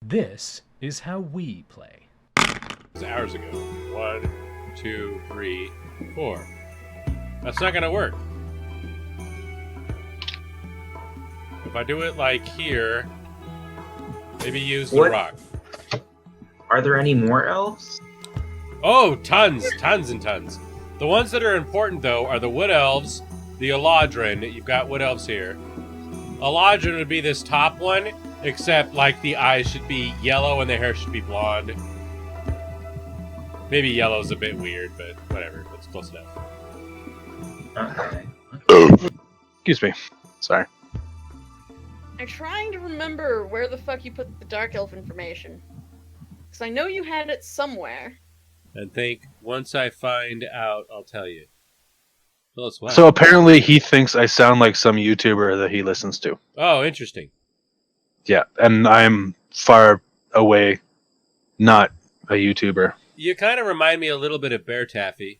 This is how we play. Hours ago. 1, 2, 3, 4. That's not gonna work. If I do it like here, maybe use the rock. Are there any more elves? Oh, tons and tons. The ones that are important, though, are the wood elves, the Eladrin. You've got wood elves here. Eladrin would be this top one, except, like, the eyes should be yellow and the hair should be blonde. Maybe yellow's a bit weird, but whatever. It's close enough. Okay. Excuse me. Sorry. I'm trying to remember where the fuck you put the Dark Elf information. Because I know you had it somewhere. And think, once I find out, I'll tell you. So apparently he thinks I sound like some YouTuber that he listens to. Oh, interesting. Yeah, and I'm far away not a YouTuber. You kind of remind me a little bit of Bear Taffy.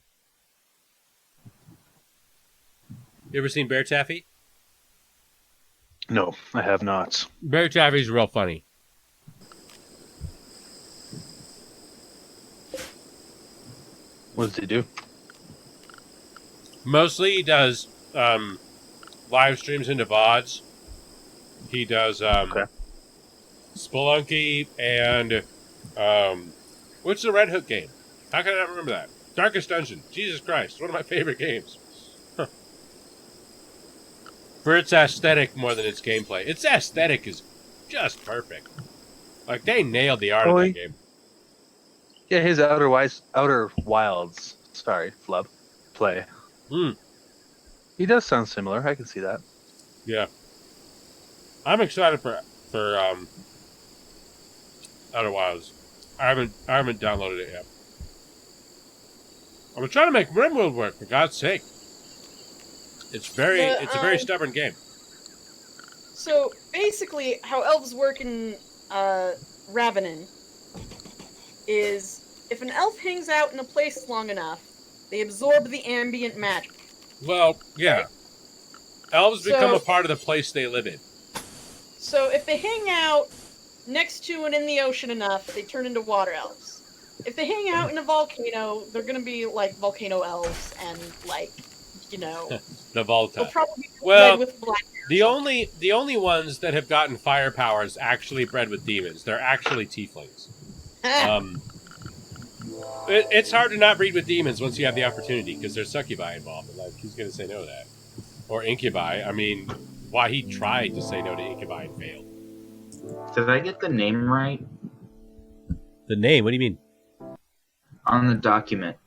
You ever seen Bear Taffy? No, I have not. Bear Taffy's real funny. What does he do? Mostly he does live streams into VODs. He does Spelunky and what's the Red Hook game? How can I not remember that? Darkest Dungeon. Jesus Christ, one of my favorite games. Huh. For its aesthetic more than its gameplay. Its aesthetic is just perfect. Like, they nailed the art of that game. Yeah, his Outer Wilds, flub, play. He does sound similar. I can see that. Yeah. I'm excited for Outer Wilds. I haven't downloaded it yet. I'm trying to make Rimwrold work, for God's sake. It's a very stubborn game. So basically, how elves work in Ravenin is if an elf hangs out in a place long enough, they absorb the ambient magic. Well, yeah. Elves become a part of the place they live in. So if they hang out next to and in the ocean enough, they turn into water elves. If they hang out in a volcano, they're gonna be like volcano elves and like, The Volta. they'll probably be Well, bred with black hair. the only ones that have gotten fire powers actually bred with demons. They're actually tieflings. It's hard to not breed with demons once you have the opportunity because there's succubi involved. And like, who's gonna say no to that? Or incubi. I mean, why he tried to say no to incubi and failed. Did I get the name right? The name? What do you mean? On the document.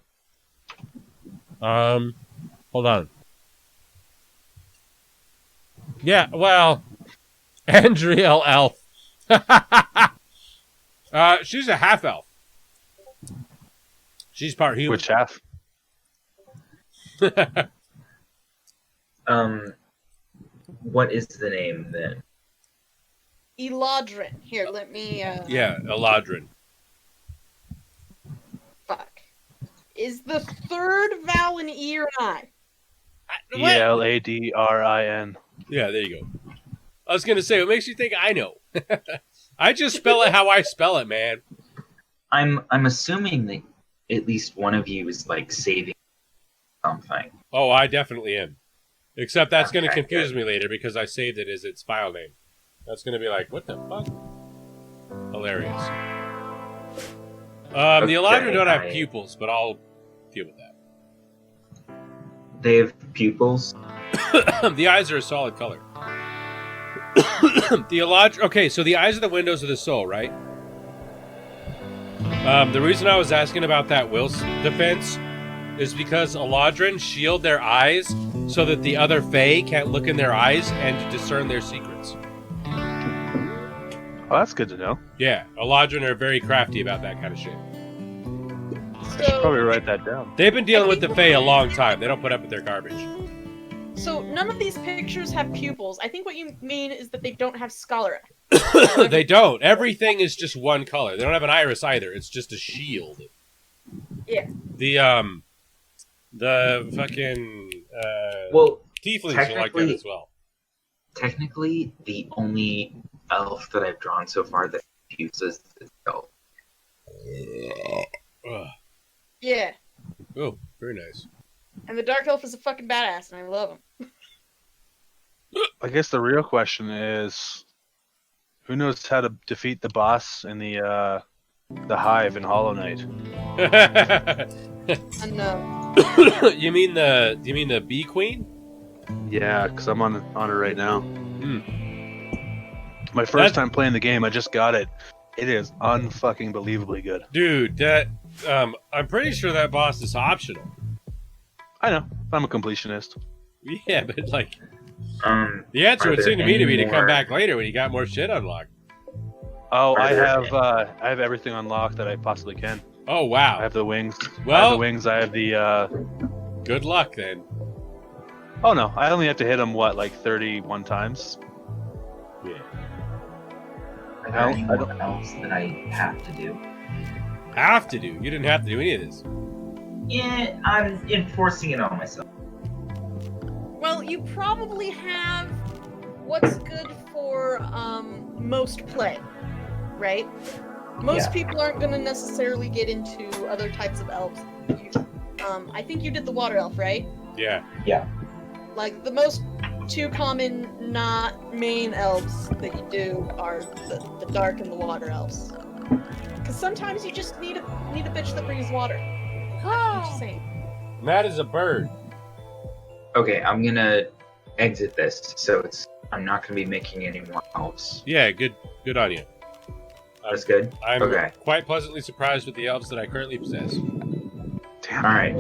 Hold on. Yeah, well, Andriel Elf. She's a half elf. She's part human. Which half? What is the name then? Eladrin. Here, let me. Yeah, Eladrin. Fuck. Is the third vowel an E or an I? Eladrin. Yeah, there you go. I was gonna say, what makes you think I know? I just spell it how I spell it, man. I'm assuming that at least one of you is like saving something. Oh, I definitely am. Except that's Okay, going to confuse good. me later because I saved it as its file name. That's going to be like, what the fuck? Hilarious. The Eladrin don't have pupils, but I'll deal with that. They have pupils. The eyes are a solid color. The Eladrin... Okay, so the eyes are the windows of the soul, right? The reason I was asking about that will defense is because Eladrin shield their eyes so that the other Fae can't look in their eyes and discern their secrets. Oh, that's good to know. Yeah, Eladrin are very crafty about that kind of shit. I should probably write that down. They've been dealing with the Fae a long time. They don't put up with their garbage. So none of these pictures have pupils. I think what you mean is that they don't have scholar. They don't. Everything is just one color. They don't have an iris either. It's just a shield. Yeah. The fucking Well, tieflings are like that as well. Technically, the only elf that I've drawn so far that confuses itself. Yeah. Oh, very nice. And the dark elf is a fucking badass, and I love him. I guess the real question is, who knows how to defeat the boss in the hive in Hollow Knight? And You mean the bee queen? Yeah, because I'm on it right now. Hmm. My first time playing the game, I just got it. It is unfucking believably good. Dude, that I'm pretty sure that boss is optional. I know. I'm a completionist. Yeah, but like the Are answer would there seem to me to be any to come more- back later when you got more shit unlocked. Oh, Are I there- have everything unlocked that I possibly can. Oh wow. I have the wings. Well- I have the Good luck then. Oh no, I only have to hit them like 31 times. Yeah. Are there any more else that I have to do? Have to do. You didn't have to do any of this. Yeah, I'm enforcing it on myself. well, you probably have what's good for most play, right? Most Yeah. people aren't going to necessarily get into other types of elves. I think you did the water elf, right? Yeah. Like the most two common not main elves that you do are the dark and the water elves. Because sometimes you just need a bitch that breathes water. I'm just saying. Matt is a bird. Okay, I'm gonna exit this, so I'm not gonna be making any more elves. Yeah, good on you. That's good. I'm Okay. quite pleasantly surprised with the elves that I currently possess. All right.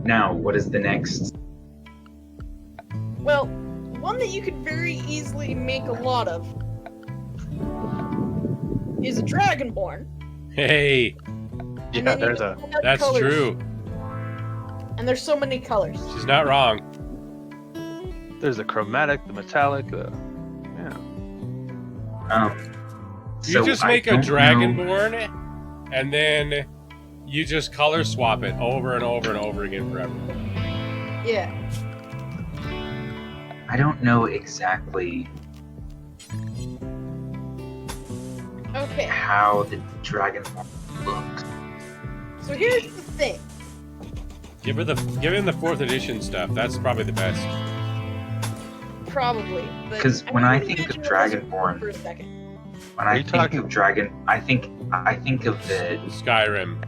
Now, what is the next? Well, one that you could very easily make a lot of is a dragonborn. Hey, And Yeah, then you there's just a. add that's colors. true. And there's so many colors. She's not wrong. There's the chromatic, the metallic, the You So just I make a don't know- dragonborn, and then you just color swap it over and over and over again forever. Yeah. I don't know exactly Okay. how the dragon looks. So here's the thing. Give him the 4th edition stuff. That's probably the best. Probably. but 'Cause when I gonna think of mention the Wizard Dragonborn- for a second. When Are I you think talking- of dragon, I think of the Skyrim.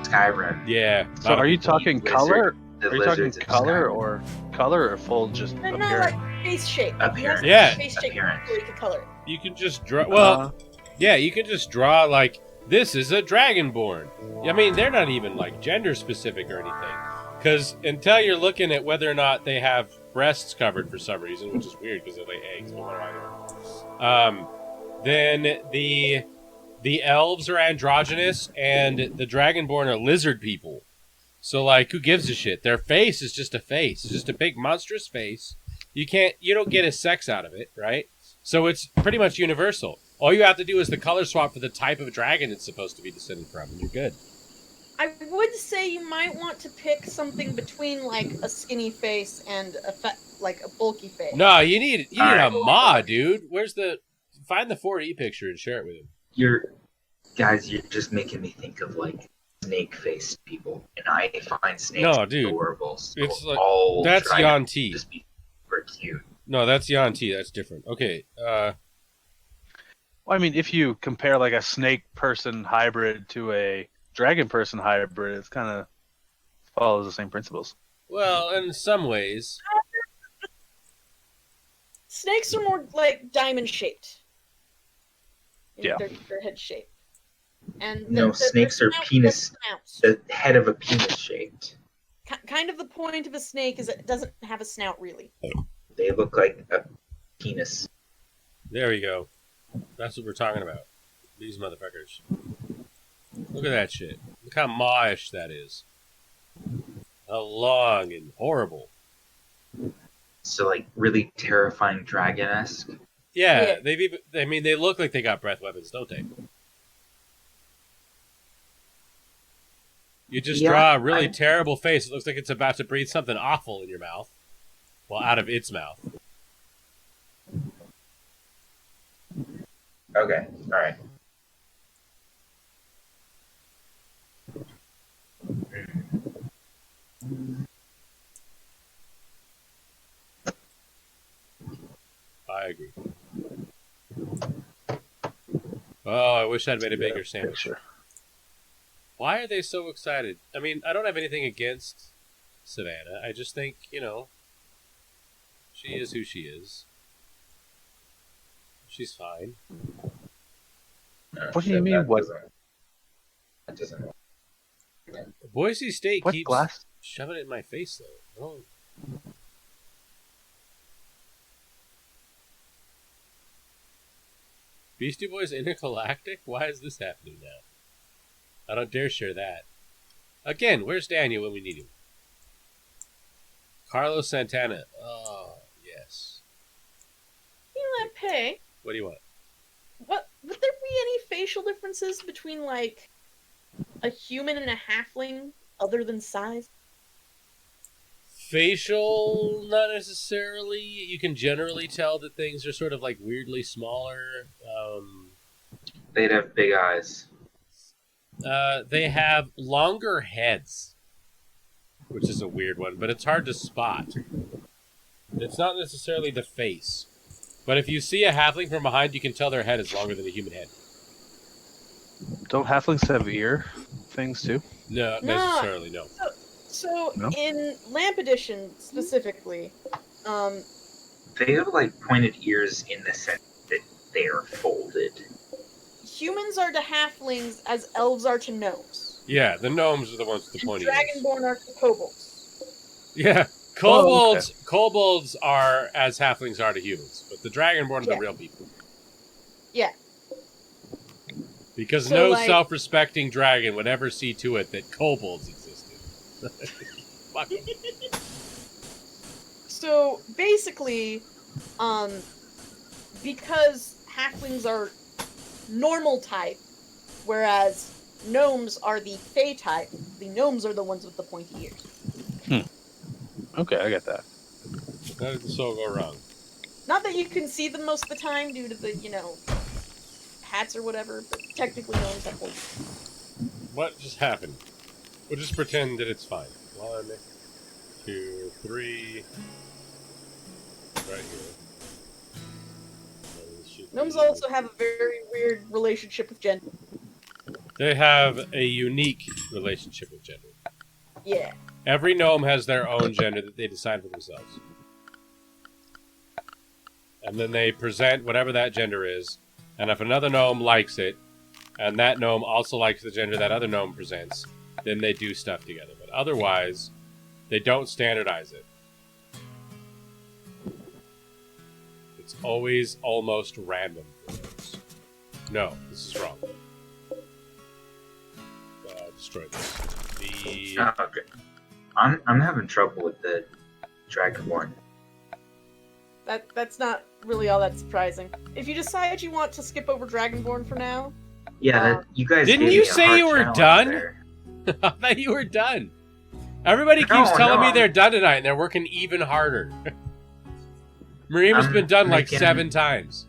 Skyrim. Yeah. So are you talking Lizard- color? The Are you talking lizards of color Skyrim. or full just No, appearance? like face shape. Appearance. Yeah. Face shape Appearance. before you can color it. You can just draw. Well, Uh, yeah, you can just draw like this is a dragonborn. I mean, they're not even like gender specific or anything, because until you're looking at whether or not they have breasts covered for some reason, which is weird because they lay eggs. But what do I know? Then the elves are androgynous, and the dragonborn are lizard people. So like, who gives a shit? Their face is just a face. It's just a big monstrous face. You don't get a sex out of it, right? So it's pretty much universal. All you have to do is the color swap for the type of dragon it's supposed to be descended from, and you're good. I would say you might want to pick something between like a skinny face and like a bulky face. No, you need a Alright. ma, dude. Find the 4E picture and share it with him. You're just making me think of like snake-faced people, and I find snakes No, dude. adorable. So It's like- all That's dragons Yanti. just be super cute. No, that's Yanti. That's different. Okay. well, I mean, if you compare like a snake person hybrid to a dragon person hybrid, it's kind of follows the same principles. Well, in some ways. Snakes are more like diamond shaped. Yeah. Their head shape. And No, snakes are snout- penis- snouts. The head of a penis shaped. Kind of the point of a snake is it doesn't have a snout really. They look like a penis. There we go. That's what we're talking about. These motherfuckers. Look at that shit. Look how ma-ish that is. How long and horrible. So like really terrifying dragon-esque. Yeah, Yeah. they look like they got breath weapons, don't they? You just Yeah, draw a really I- terrible face. It looks like it's about to breathe something awful in your mouth. Well, out of its mouth. Okay, alright. I agree. Oh, I wish I'd made a bigger sandwich. Picture. Why are they so excited? I mean, I don't have anything against Savannah. I just think, she is who she is. She's fine. No, What do you mean, what? That doesn't. Boise State What keeps glass? shoving it in my face, though. I don't... Beastie Boys Intergalactic? Why is this happening now? I don't dare share that. Again, where's Daniel when we need him? Carlos Santana. Oh, yes. You know that pay. What do you want? What would there be any facial differences between like a human and a halfling other than size? Facial, not necessarily. You can generally tell that things are sort of like weirdly smaller. They'd have big eyes. They have longer heads, which is a weird one, but it's hard to spot. It's not necessarily the face. But if you see a halfling from behind, you can tell their head is longer than a human head. Don't halflings have ear things too? No, necessarily, no. So No? in Lamp Edition specifically, They have like pointed ears in the sense that they are folded. humans are to halflings as elves are to gnomes. Yeah, the gnomes are the ones with the And pointy ears. Dragonborn are to kobolds. Yeah, kobolds. Kobolds are as halflings are to humans, but the dragonborn are the Yeah. real people. Yeah. Because So, no like- self-respecting dragon would ever see to it that kobolds existed. Fuck 'em. So basically, because halflings are normal type, whereas gnomes are the fey type, the gnomes are the ones with the pointy ears. Okay, I get that. How did this all go wrong? Not that you can see them most of the time due to the, hats or whatever, but technically gnomes have pointy ears. What just happened? We'll just pretend that it's fine. 1, 2, 3. Right here. This should Gnomes be- also have a very weird relationship with gender. They have a unique relationship with gender. Yeah. Every gnome has their own gender that they decide for themselves. And then they present whatever that gender is. And if another gnome likes it, and that gnome also likes the gender that other gnome presents, then they do stuff together. But otherwise, they don't standardize it. It's always almost random for those. No, this is wrong. Destroy this. The... Oh, okay. I'm having trouble with the Dragonborn. That's not really all that surprising. If you decide you want to skip over Dragonborn for now, Yeah, you guys Didn't gave you me a say hard you were challenge done? there. I thought you were done. Everybody keeps No, telling me I'm- they're done tonight, and they're working even harder. Marima's I'm been done like making- 7 times.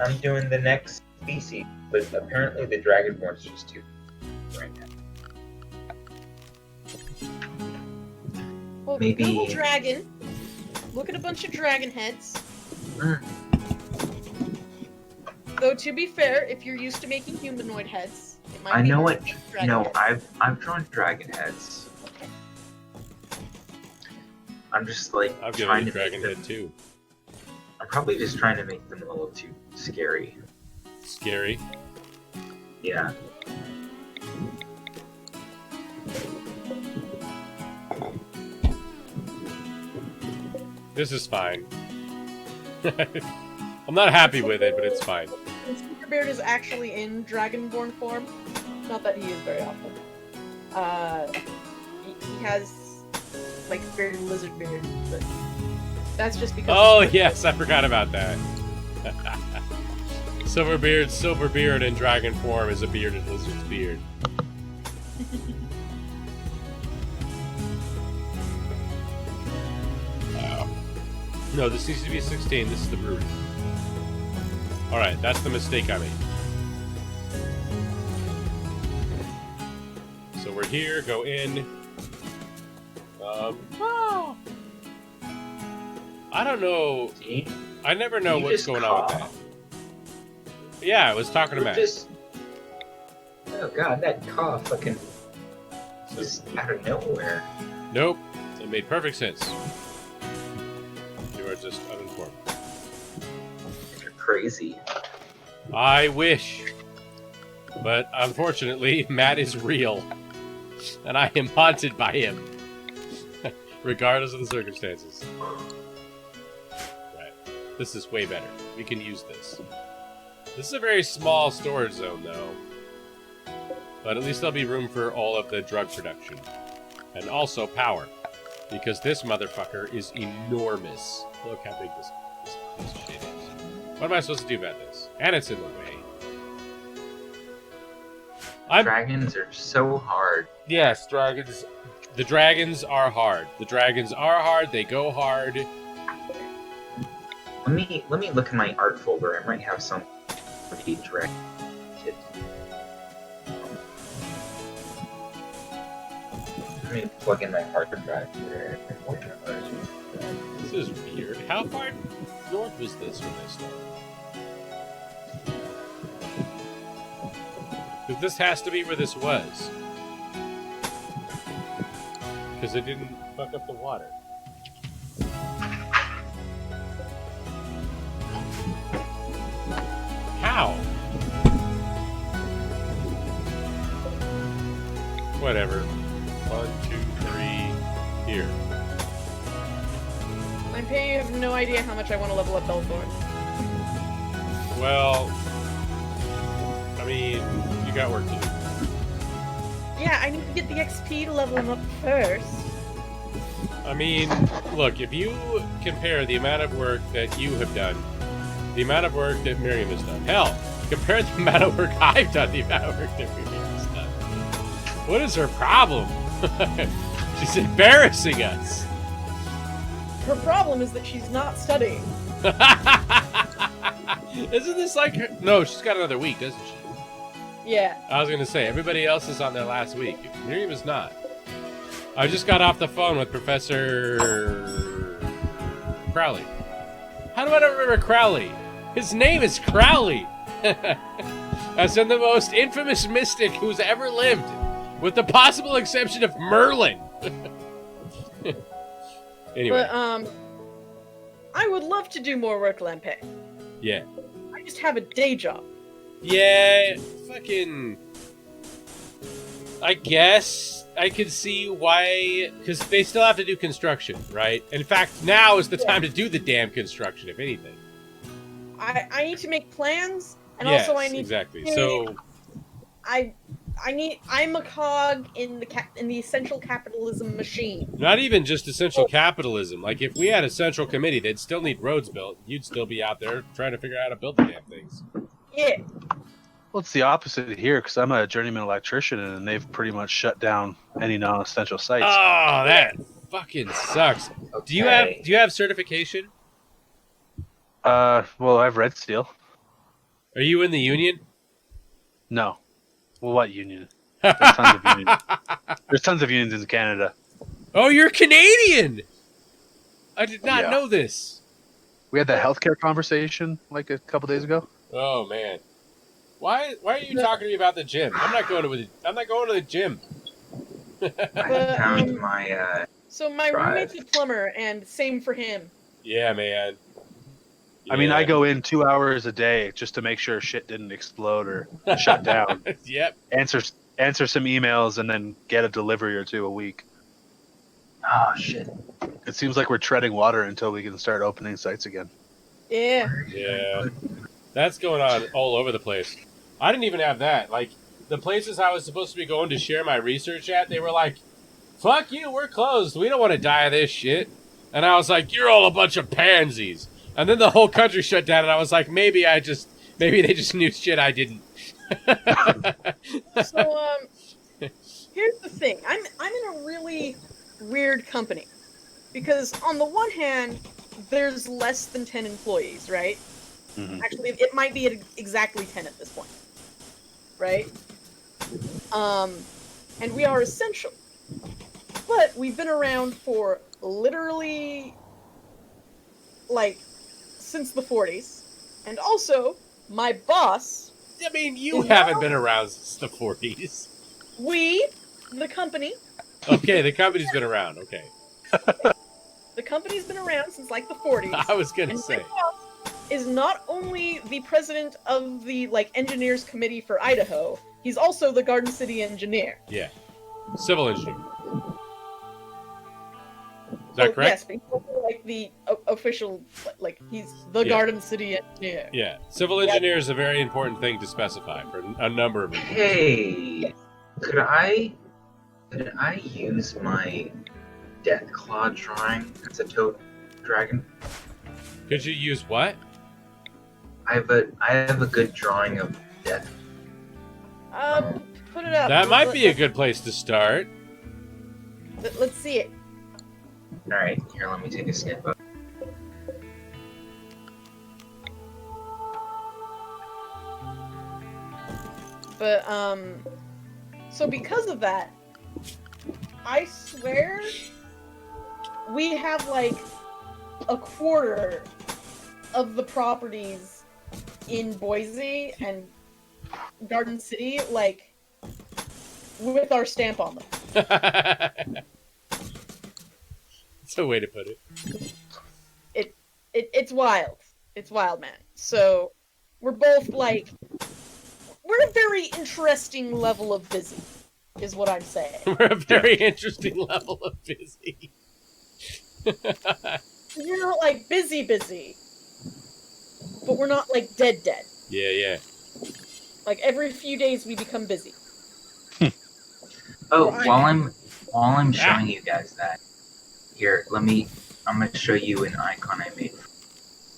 I'm doing the next species, but apparently the Dragonborn's just too right now. well, Maybe- Google dragon. Look at a bunch of dragon heads. Mm. Though to be fair, if you're used to making humanoid heads, it might I be know hard it. to make dragon No, heads. I've drawn dragon heads. Okay. I'm just like I've trying given you to make Dragon them. Head too. I'm probably just trying to make them a little too scary. Scary. Yeah. This is fine. I'm not happy with it, but it's fine. And Beard is actually in Dragonborn form. Not that he is very often. He has like very lizard beard, but that's just because. Oh yes, I forgot about that. Silverbeard in dragon form is a bearded lizard's beard. No, this needs to be 16. This is the brewery. Alright, that's the mistake I made. So we're here, go in. I don't know. See? I never know You what's just going on with that. cough. Yeah, I was talking to Matt. Oh god, that cough fucking just out of nowhere. Nope. It made perfect sense. You are just uninformed. You're crazy. I wish. But unfortunately, Matt is real. And I am haunted by him. Regardless of the circumstances. Right. This is way better. We can use this. This is a very small storage zone, though. But at least there'll be room for all of the drug production. And also power. Because this motherfucker is enormous. Look how big this shit is. What am I supposed to do about this? And it's in the way. Dragons are so hard. Yes, dragons. The dragons are hard. The dragons are hard. They go hard. Let me look in my art folder. I might have some pretty dragon kids. Let me plug in my hard drive here. This is weird. How far north was this when I started? Because this has to be where this was. Because it didn't fuck up the water. How? Whatever. 1, 2, 3, here. I'm paying you have no idea how much I want to level up Belthorn. Well, I mean, you got work to do. Yeah, I need to get the XP to level him up first. I mean, look, if you compare the amount of work that you have done, the amount of work that Miriam has done, hell, compare the amount of work I've done, the amount of work that Miriam has done. What is her problem? She's embarrassing us. Her problem is that she's not studying. Isn't this like her? No, she's got another week, doesn't she? Yeah. I was going to say, everybody else is on their last week. Miriam is not. I just got off the phone with Professor Crowley. How do I not remember Crowley? His name is Crowley. As in the most infamous mystic who's ever lived, with the possible exception of Merlin. Anyway. But, I would love to do more work, Lempe. Yeah. I just have a day job. Yeah, fucking... I guess I could see why... Because they still have to do construction, right? In fact, now is the time to do the damn construction, if anything. I need to make plans, and Yes, also I need exactly. to... So... I'm a cog in the essential capitalism machine. Not even just essential capitalism. Like, if we had a central committee, they'd still need roads built. You'd still be out there trying to figure out how to build the damn things. Yeah. Well, it's the opposite here because I'm a journeyman electrician and they've pretty much shut down any non-essential sites. Oh, that fucking sucks. Okay. Do you have certification? Well, I have red steel. Are you in the union? No. Well, what union? There's tons of unions. There's tons of unions in Canada. Oh, you're Canadian! I did not Yeah. know this. We had that healthcare conversation like a couple days ago. Oh man, why are you talking to me about the gym? I'm not going to the gym. I found my So my Drive. roommate's a plumber, and same for him. Yeah, man. I mean, I Yeah. go in 2 hours a day just to make sure shit didn't explode or shut down. Yep. Answer some emails and then get a delivery or two a week. oh shit. It seems like we're treading water until we can start opening sites again. Yeah. Yeah. That's going on all over the place. I didn't even have that. Like, the places I was supposed to be going to share my research at, they were like, fuck you, we're closed. We don't want to die of this shit. And I was like, you're all a bunch of pansies. And then the whole country shut down, and I was like, maybe they just knew shit I didn't. So here's the thing. I'm in a really weird company because on the one hand, there's less than 10 employees, right? Mhm. Actually, it might be at exactly 10 at this point. Right? And we are essential. But we've been around for literally, like, since the 40s. And also, my boss, I mean, you Is haven't been around since the 40s. the company, Okay, the company's been around. Okay. the company's been around since, like, the 40s. I was going to And say. my boss is not only the president of the, like, engineers committee for Idaho, he's also the Garden City engineer. Yeah. Civil engineer. Is that correct? Yes, but he's also, like, the official, like, he's the Yeah. Garden City engineer. Yeah. Civil engineer is a very important thing to specify for a number of reasons. Hey, could I use my death claw drawing as a toad dragon? Could you use what? I have a good drawing of death. Put it up. That might be a good place to start. Let's see it. All right, here, let me take a snip of. But, so because of that, I swear we have, like, a quarter of the properties in Boise and Garden City, like, with our stamp on them. That's a way to put it. It's wild. It's wild, man. So, we're both, like, we're a very interesting level of busy, is what I'm saying. We're a very interesting level of busy. We're not, like, busy, but we're not, like, dead. Yeah, yeah. Like, every few days we become busy. Oh, Right. while I'm showing you guys that, here, I'm gonna show you an icon I made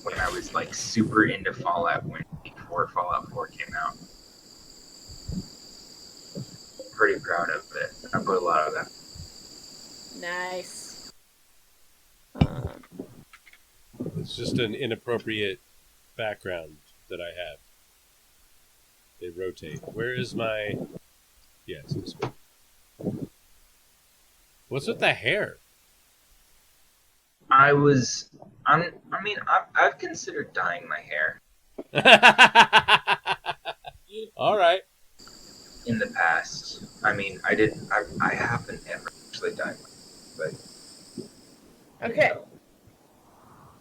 when I was like super into Fallout before Fallout 4 came out. Pretty proud of it. I put a lot of that. Nice. It's just an inappropriate background that I have. They rotate. Where is my... Yes, this one. What's with the hair? I've considered dyeing my hair All right. in the past. I haven't ever actually dyed my hair, Okay.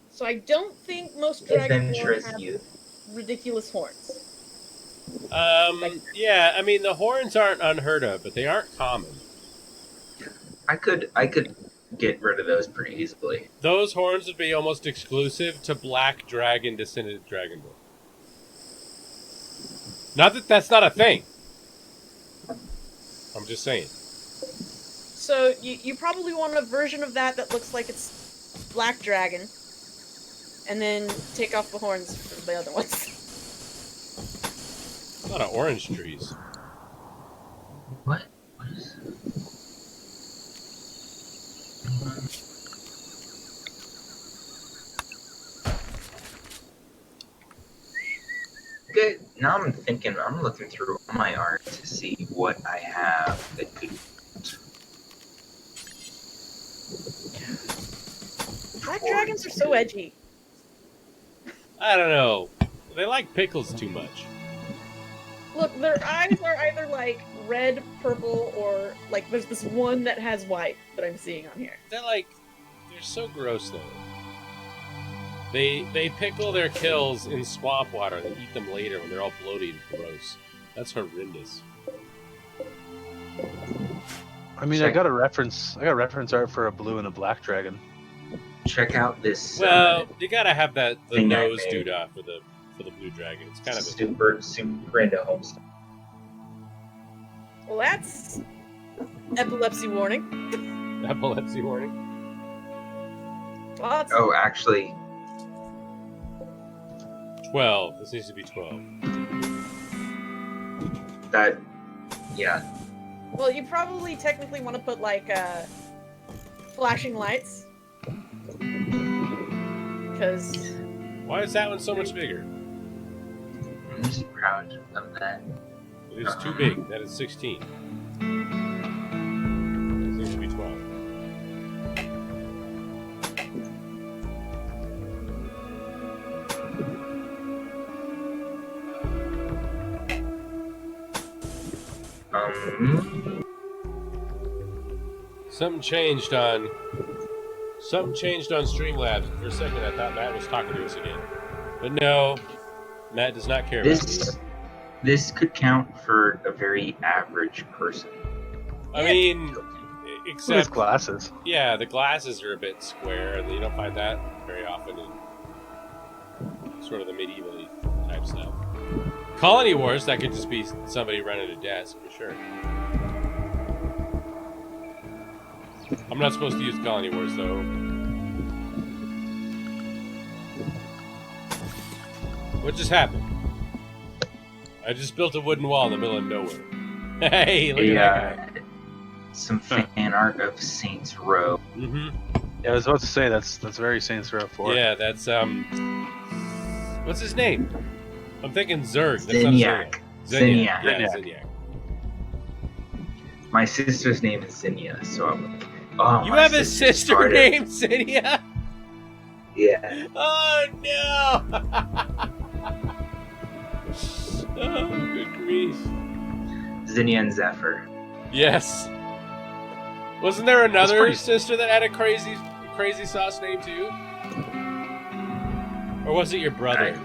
So I don't think most but dragonborn adventurous have youth. ridiculous horns. Yeah, I mean, the horns aren't unheard of, but they aren't common. I could get rid of those pretty easily. Those horns would be almost exclusive to black dragon descendant dragonborn. Not that that's not a thing. I'm just saying. So you probably want a version of that looks like it's black dragon, and then take off the horns for the other ones. A lot of orange trees. What? What is? Okay, now I'm looking through all my art to see what I have that could. Black dragons are so edgy. I don't know. They like pickles too much. Look, their eyes are either like red, purple, or like there's this one that has white that I'm seeing on here. They're so gross though. They pickle their kills in swamp water and eat them later when they're all bloated and gross. That's horrendous. I mean, I got reference art for a blue and a black dragon. Check out this. Well, you gotta have the thing I nose made. doodah for the blue dragon. It's kind of super into homestead. Well, that's epilepsy warning. epilepsy warning. Well, that's Oh, actually, 12. This needs to be 12. yeah. well, you probably technically want to put like flashing lights, because Why is that one so much bigger? I'm just proud of that. It is too big. That is 16. It seems to be 12. Something changed on Streamlabs. For a second, I thought Matt was talking to us again, but no, Matt does not care about it. This could count for a very average person. I mean, With except glasses. yeah, the glasses are a bit square, and you don't find that very often in sort of the medieval-y type stuff. Colony Wars, that could just be somebody running a desk for sure. I'm not supposed to use Colony Wars though. What just happened? I just built a wooden wall in the middle of nowhere. Hey, look at that guy. Some fan art of Saints Row. Mm-hmm. Yeah, I was about to say that's very Saints Row 4. Yeah, that's what's his name? I'm thinking Zerg. That's Zinyak. not Zerg. Zinyak. Yeah, Zinyak. My sister's name is Zinnia, so I'm like, oh, You my have a sister sister started- named Zinnia? Yeah. Oh no! Oh, good grief. Zinnia and Zephyr. Yes. Wasn't there another pretty- sister that had a crazy sauce name too? Or was it your brother?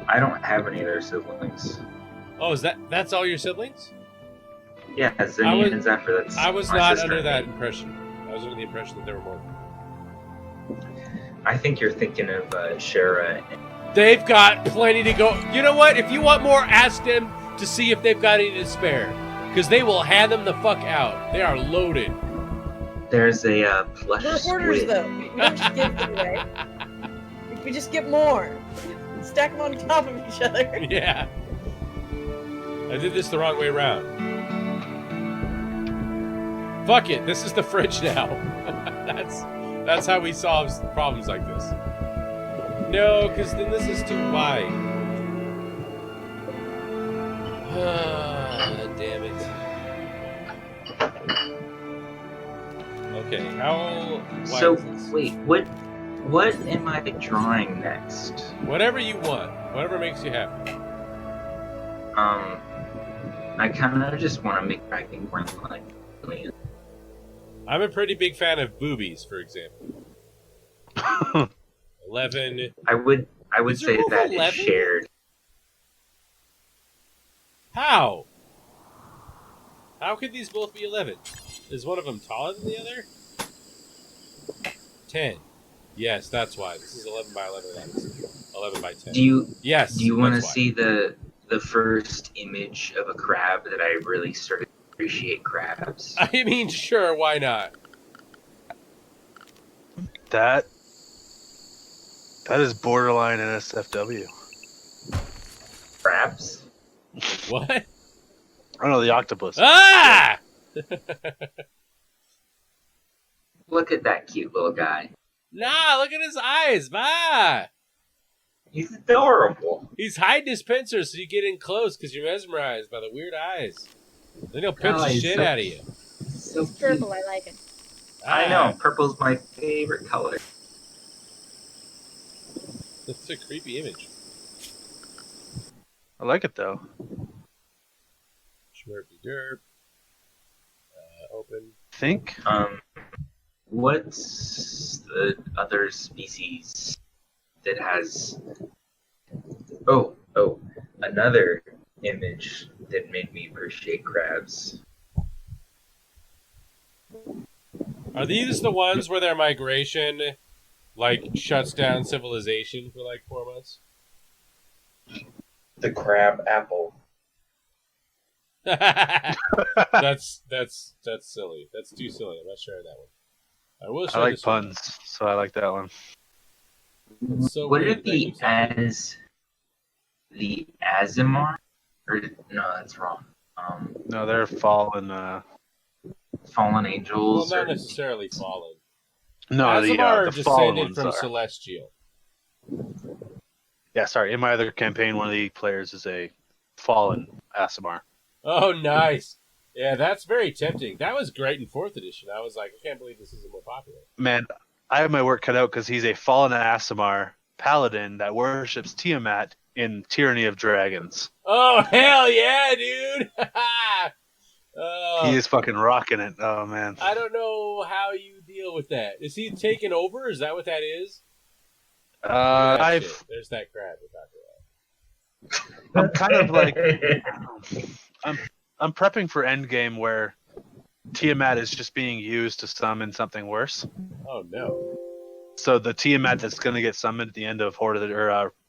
I don't have any of their siblings. Oh, that's all your siblings? Yeah, Zinnia and Zephyr. That's I was my not sister under that name. impression. I was under the impression that there were more. I think you're thinking of Shara. They've got plenty to go. You know what? If you want more, ask them to see if they've got any to spare. Because they will hand them the fuck out. They are loaded. There's a plush We're hoarders, squid. though. We don't just give them away. We just get more. Stack them on top of each other. Yeah. I did this the wrong way around. Fuck it. This is the fridge now. That's how we solve problems like this. No, because then this is too wide. Ah, damn it. Okay, how wide So is this? wait, what am I drawing next? Whatever you want. Whatever makes you happy. I kind of just want to make Dragon Born like alien. I'm a pretty big fan of boobies, for example. 11. I would Is your say roof that 11? is shared. How? How could these both be 11? Is one of them taller than the other? 10. Yes, that's why. This is 11 by 11. That's 11 by 10. Do you Yes. want to that's why. see the first image of a crab that I really started to appreciate crabs? I mean, sure, why not? That is borderline NSFW. Crabs? What? I don't know, the octopus. Ah! Look at that cute little guy. Nah, look at his eyes. Bah! He's adorable. He's hiding his pincers so you get in close because you're mesmerized by the weird eyes. Then he'll pinch Oh, the he's shit so- out of you. So It's cute. purple. I like it. I know. Purple's my favorite color. That's a creepy image. I like it though. Schmerpy derp. Open. Think? What's the other species that has? Oh, another image that made me appreciate crabs. Are these the ones where their migration, like, shuts down civilization for like 4 months? The crab apple. that's silly. That's too silly. I'm not sharing that one. I will share I like this one. puns, so I like that one. It's so Would weird it that be keeps happening. as the Azimar? Or no, that's wrong. No, they're fallen. Fallen angels. Well, not or- necessarily fallen. No, Azimar are the fallen descended ones from are. Celestial. Yeah, sorry. In my other campaign, one of the players is a fallen Aasimar. Oh, nice. Yeah, that's very tempting. That was great in 4th edition. I was like, I can't believe this isn't more popular. Man, I have my work cut out because he's a fallen Aasimar paladin that worships Tiamat in Tyranny of Dragons. Oh, hell yeah, dude! Oh, He is fucking rocking it. Oh, man. I don't know how you deal with that. Is he taking over? Is that what that is? There's that crab we're talking about. I'm kind of like... I'm prepping for endgame where Tiamat is just being used to summon something worse. Oh, no. So the Tiamat that's going to get summoned at the end of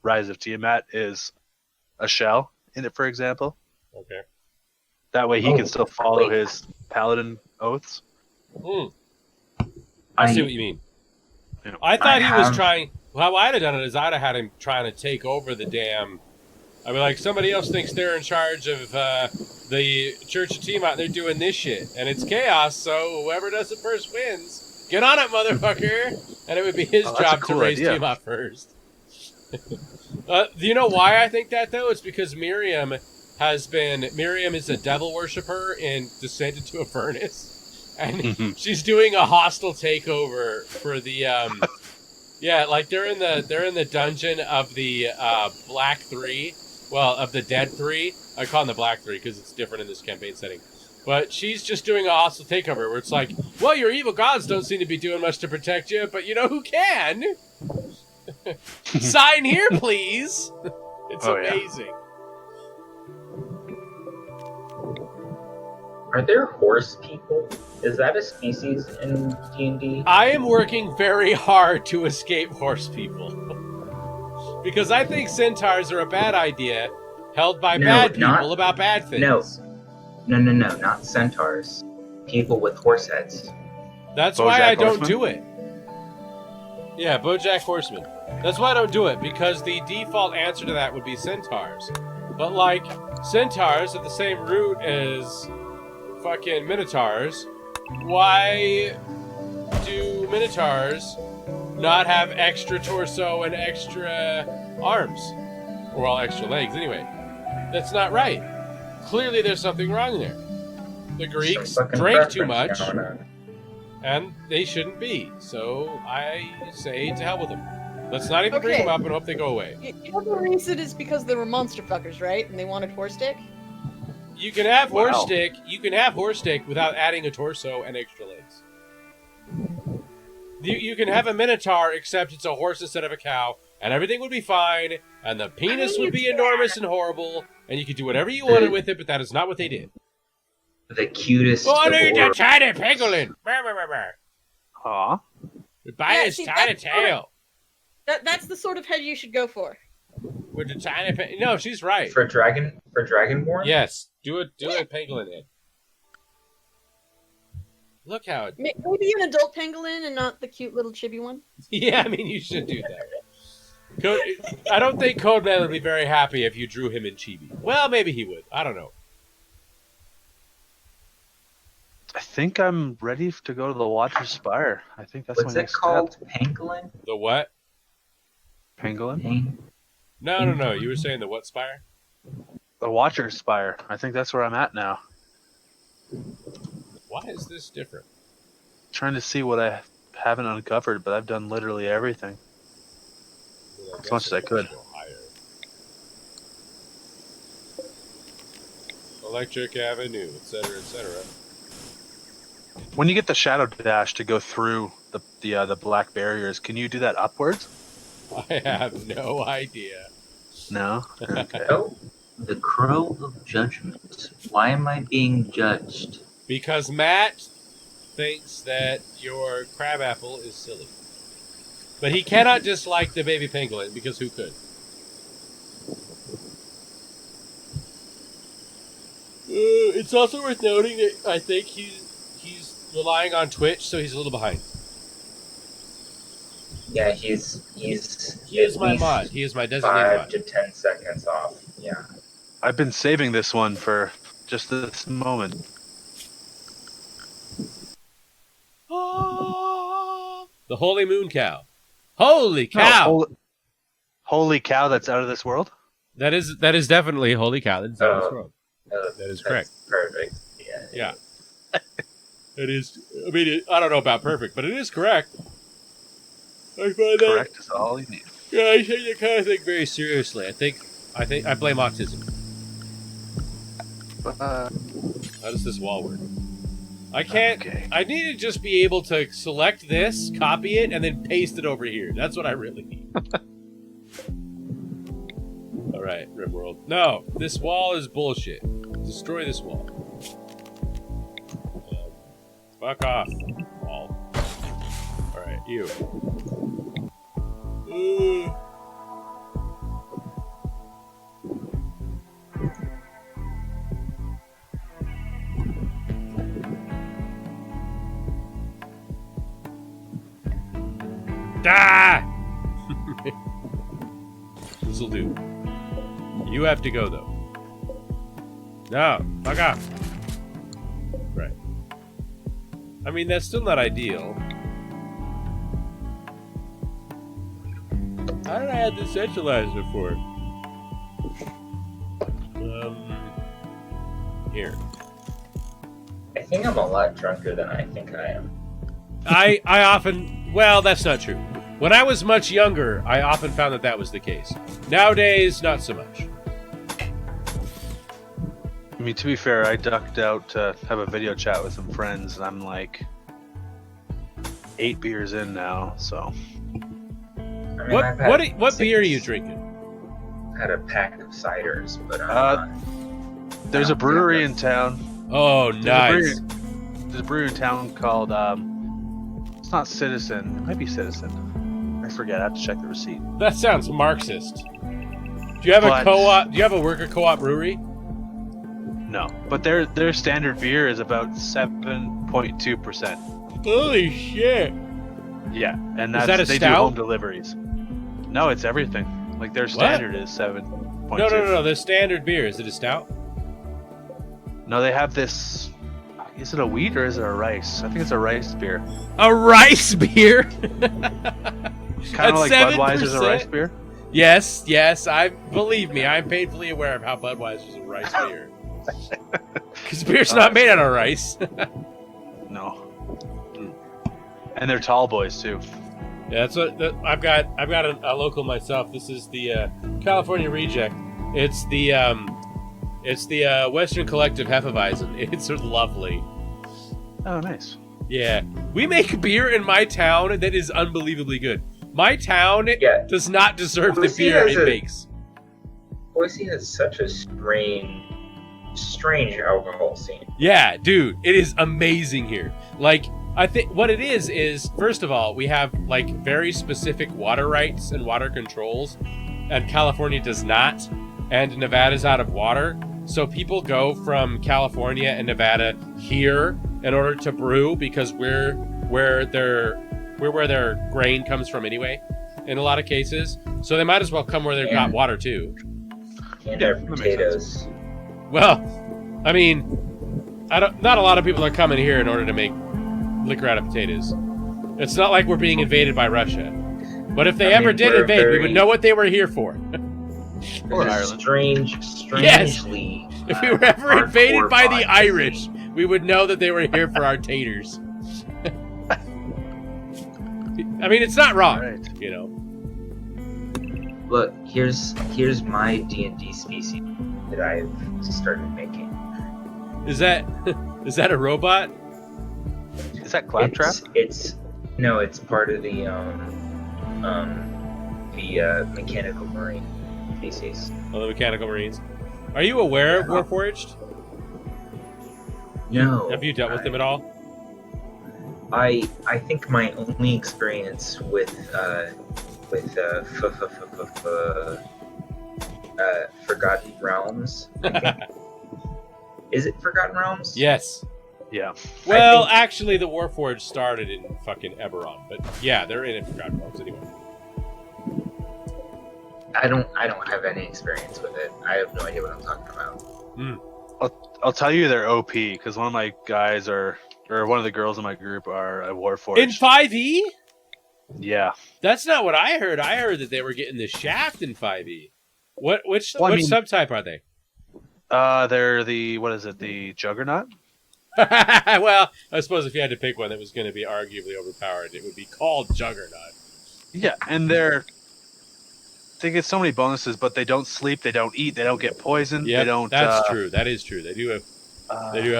Rise of Tiamat is a shell in it, for example. Okay. That way he can still follow his paladin oaths. I see what you mean. Yeah. I thought he was trying... How I'd have done it is I'd have had him trying to take over the damn... I mean, like, somebody else thinks they're in charge of the Church of Tiamat, and they're doing this shit. And it's chaos, so whoever does it first wins. Get on it, motherfucker! And it would be his job to raise Tiamat first. Do you know why I think that, though? It's because Miriam is a devil worshipper and descended to a furnace. And she's doing a hostile takeover for the... yeah, like, they're in the dungeon of the Black 3. Well, of the Dead 3. I call them the Black 3 because it's different in this campaign setting. But she's just doing a hostile takeover where it's like, well, your evil gods don't seem to be doing much to protect you, but you know who can? Sign here, please. It's amazing. Are there horse people? Is that a species in D&D? I am working very hard to escape horse people. Because I think centaurs are a bad idea, held by bad people about bad things. No, not centaurs. People with horse heads. That's why I don't do it. Yeah, Bojack Horseman. That's why I don't do it, because the default answer to that would be centaurs. But, like, centaurs are the same root as fucking minotaurs. Why do minotaurs not have extra torso and extra arms? Or all extra legs, anyway. That's not right. Clearly there's something wrong there. The Greeks drank too much, and they shouldn't be. So I say to hell with them. Let's not even bring them up and hope they go away. You know the reason is because they were monster fuckers, right? And they wanted horse dick? You can have horse dick. You can have horse dick without adding a torso and extra legs. You can have a minotaur, except it's a horse instead of a cow, and everything would be fine, and the penis would be enormous and horrible, and you could do whatever you wanted with it, but that is not what they did. The cutest. What are you, tiny pangolin? Aw. By his tiny tail. That's the sort of head you should go for. With the tiny no, she's right. For Dragonborn? Yes, do a pangolin head. Look how it... Maybe an adult pangolin and not the cute little chibi one. Yeah, I mean, you should do that. I don't think Codeman would be very happy if you drew him in chibi. Well, maybe he would. I don't know. I think I'm ready to go to the Watcher's Spire. I think that's What's my it next called? step. Pangolin? The what? Pangolin? No. You were saying the what spire? The Watcher's Spire. I think that's where I'm at now. Why is this different? Trying to see what I haven't uncovered, but I've done literally everything. Well, As much as I could. Electric Avenue, etc., etc. When you get the Shadow Dash to go through the black barriers, can you do that upwards? I have no idea. No? Okay. Oh, the Crow of Judgment. Why am I being judged? Because Matt thinks that your crabapple is silly. But he cannot dislike the baby pangolin, because who could? It's also worth noting that I think he's relying on Twitch, so he's a little behind. Yeah, he is my mod. He is my designated 5 mod. to 10 seconds off. Yeah. I've been saving this one for just this moment. The Holy Moon Cow. Holy cow! Holy cow, that's out of this world? That is definitely holy cow. That's out of this world. That is correct. Perfect. Yeah. It is. I mean, I don't know about perfect, but it is correct. I find that. Correct is all you need. Yeah, I take that kind of thing very seriously. I think I blame autism. How does this wall work? I can't. Okay. I need to just be able to select this, copy it, and then paste it over here. That's what I really need. All right, Rimworld. No, this wall is bullshit. Destroy this wall. Fuck off, wall. All right, you. Ah! This'll do. You have to go, though. No, fuck off. Right. I mean, that's still not ideal. How did I have this centralized before? Here. I think I'm a lot drunker than I think I am. I often... Well, that's not true. When I was much younger, I often found that was the case. Nowadays, not so much. I mean, to be fair, I ducked out to have a video chat with some friends, and I'm like 8 beers in now, so... I mean, I've had What six. beer are you drinking? I had a pack of ciders, but There's a brewery in town. Oh, nice. There's a brewery in town called, it's not Citizen. It might be Citizen. I forget. I have to check the receipt. That sounds Marxist. Do you have a But- co-op? Do you have a worker co-op brewery? No. But their standard beer is about 7.2%. Holy shit! Yeah. And Is that's, that a they stout? do home deliveries. No, it's everything. Like their standard is 7.2. No. The standard beer, is it a stout? No, they have this. Is it a wheat or is it a rice? I think it's a rice beer. A rice beer. Kind of like Budweiser's a rice beer. Yes. Believe me, I'm painfully aware of how Budweiser's a rice beer. Because beer's not made out of rice. No. And they're tall boys too. Yeah, that's what I've got. I've got a local myself. This is the California Reject. It's the Western Collective Hefeweizen. It's lovely. Oh, nice. Yeah, we make beer in my town that is unbelievably good. My town does not deserve the Boise beer has it a- makes. Boise has such a strange alcohol scene. Yeah, dude, it is amazing here. Like, I think what it is first of all, we have like very specific water rights and water controls, and California does not, and Nevada's out of water. So people go from California and Nevada here in order to brew because we're where their grain comes from anyway, in a lot of cases. So they might as well come where they've got water too. And Yeah, their that makes potatoes. Well, I mean, not a lot of people are coming here in order to make liquor out of potatoes. It's not like we're being invaded by Russia. But if they ever did we're invade, we would very- know what they were here for. Or There's a Ireland. strangely. If we were ever hardcore invaded by the vodka Irish, scene. we would know that they were here for our taters. I mean, it's not wrong, Right. you know. Look, here's my D&D species that I've started making. Is that a robot? Is that Claptrap? It's part of the mechanical marine species. Oh, the mechanical marines. Are you aware of Warforged? No. Have you dealt with them at all? I think my only experience with Forgotten Realms. I think. Is it Forgotten Realms? Yes. Yeah. Well, think- actually, the Warforged started in fucking Eberron, but yeah, they're in it Forgotten Realms anyway. I don't have any experience with it. I have no idea what I'm talking about. I'll tell you they're OP because one of my guys or one of the girls in my group are a Warforged. In 5e? Yeah. That's not what I heard. I heard that they were getting the shaft in 5e. Which Well, I mean- subtype are they? They're the Juggernaut? Well, I suppose if you had to pick one that was going to be arguably overpowered, it would be called Juggernaut. Yeah, and they get so many bonuses, but they don't sleep, they don't eat, they don't get poisoned, Yeah, they don't. that's true. That is true. They do have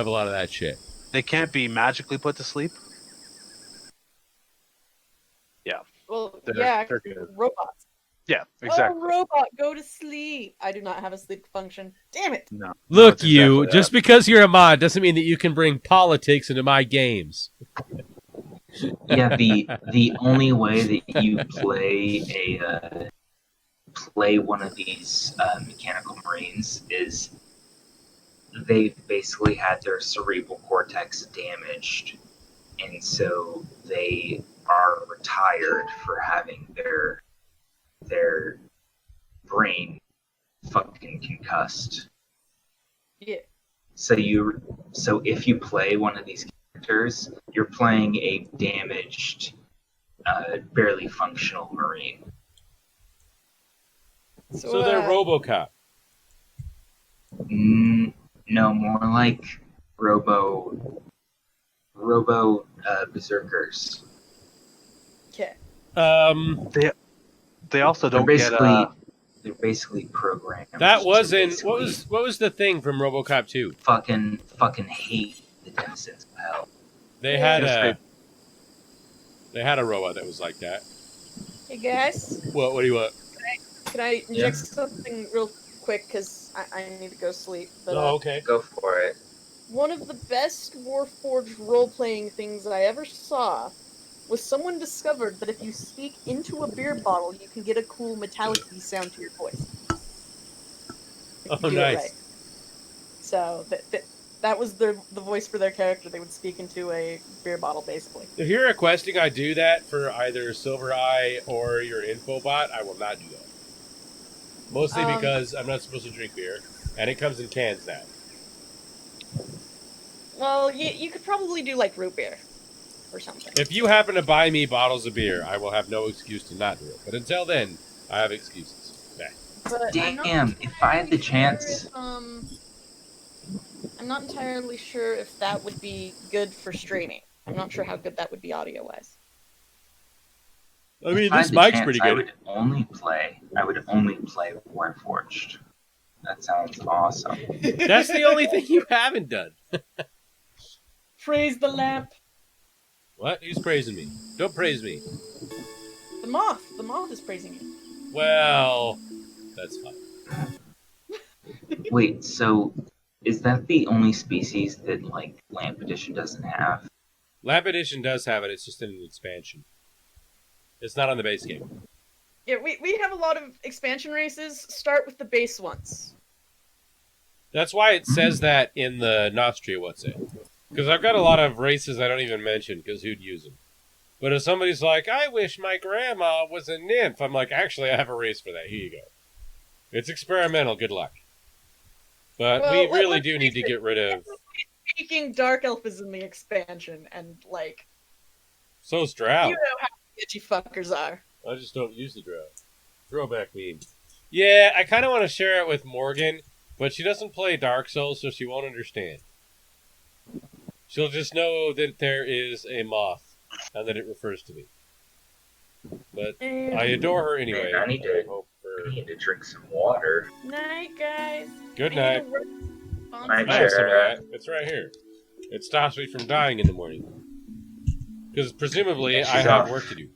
a lot of that shit. They can't be magically put to sleep. Well, They're good. robots. Yeah, exactly. Oh, robot, go to sleep. I do not have a sleep function. Damn it. No. Look, that's you, exactly just because you're a mod doesn't mean that you can bring politics into my games. Yeah, the only way that you play one of these mechanical marines is they've basically had their cerebral cortex damaged, and so they are retired for having their brain fucking concussed. Yeah. So if you play one of these characters, you're playing a damaged, barely functional marine. So they're RoboCop. No, more like Robo berserkers. Okay. They also They're don't they're basically programmed. That was to in basically what was the thing from RoboCop 2? fucking hate the denizens of hell. They had Yes, a robot that was like that. Hey, guys. What do you want? Can I inject something real quick? Because I need to go sleep. But, Okay. Go for it. one of the best Warforged role-playing things I ever saw was someone discovered that if you speak into a beer bottle, you can get a cool metallic sound to your voice. If you Oh, do it nice. right. So that was the voice for their character. They would speak into a beer bottle, basically. If you're requesting I do that for either Silver Eye or your Infobot, I will not do that. Mostly because I'm not supposed to drink beer, and it comes in cans now. Well, you could probably do like root beer or something. If you happen to buy me bottles of beer, I will have no excuse to not do it. But until then, I have excuses. Nah. But Damn, if I had the chance. I'm not entirely sure if that would be good for streaming. I'm not sure how good that would be audio-wise. I mean, If I this had the mic's chance, pretty I good. would only play Warforged. That sounds awesome. That's the only thing you haven't done. Praise the lamp. What? Who's praising me? Don't praise me. The moth. The moth is praising you. Well, that's fine. Wait, so is that the only species that like Lamp Edition doesn't have? Lab Edition does have it. It's just in an expansion. It's not on the base game. Yeah, we have a lot of expansion races. Start with the base ones. That's why it says that in the Nostria What's It. Because I've got a lot of races I don't even mention because who'd use them. But if somebody's like, I wish my grandma was a nymph, I'm like, actually, I have a race for that. Here you go. It's experimental. Good luck. But Well, we really let's do need to get rid of... Speaking, Dark Elf is in the expansion, and like, So's Drow. you know how bitchy fuckers are. I just don't use the Drow. Throwback meme. Yeah, I kind of want to share it with Morgan, but she doesn't play Dark Souls, so she won't understand. She'll just know that there is a moth, and that it refers to me. But I adore her anyway. Man, I need to drink some water. Night, guys. Good I night. need to work on Night, I have some of Sure. that. It's right here. It stops me from dying in the morning. Because presumably I have off. work to do.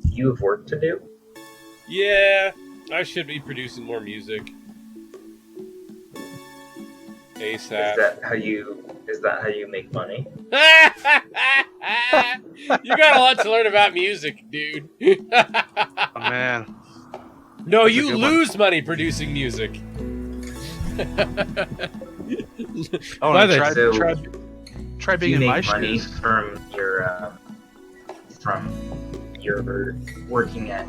You have work to do? Yeah, I should be producing more music. Is ASAP. that how you make money? You got a lot to learn about music, dude. Oh, man. No, That's a you good one. lose money producing music. Oh, By and the- try Do being you in my make money shoes. from your working at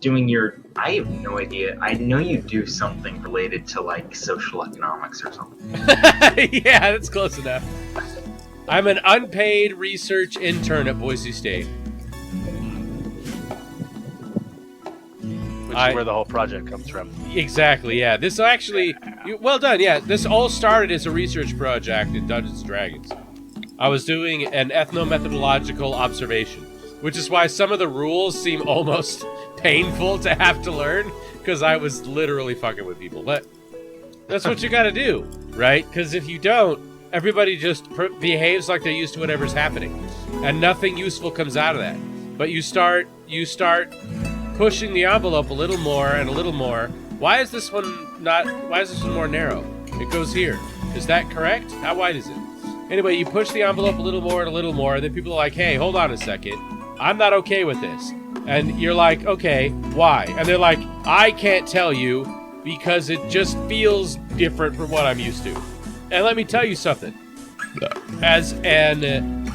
doing your? I have no idea. I know you do something related to like social economics or something. Yeah, that's close enough. I'm an unpaid research intern at Boise State. Which is where the whole project comes from. Exactly, yeah. This actually... Well done, yeah. This all started as a research project in Dungeons & Dragons. I was doing an ethno-methodological observation, which is why some of the rules seem almost painful to have to learn, because I was literally fucking with people. But that's what you gotta do, right? Because if you don't, everybody just behaves like they're used to whatever's happening, and nothing useful comes out of that. But you start pushing the envelope a little more and a little more. Why is this one more narrow? It goes here. Is that correct? How wide is it? Anyway, you push the envelope a little more and a little more, and then people are like, hey, hold on a second. I'm not okay with this. And you're like, okay, why? And they're like, I can't tell you because it just feels different from what I'm used to. And let me tell you something. As an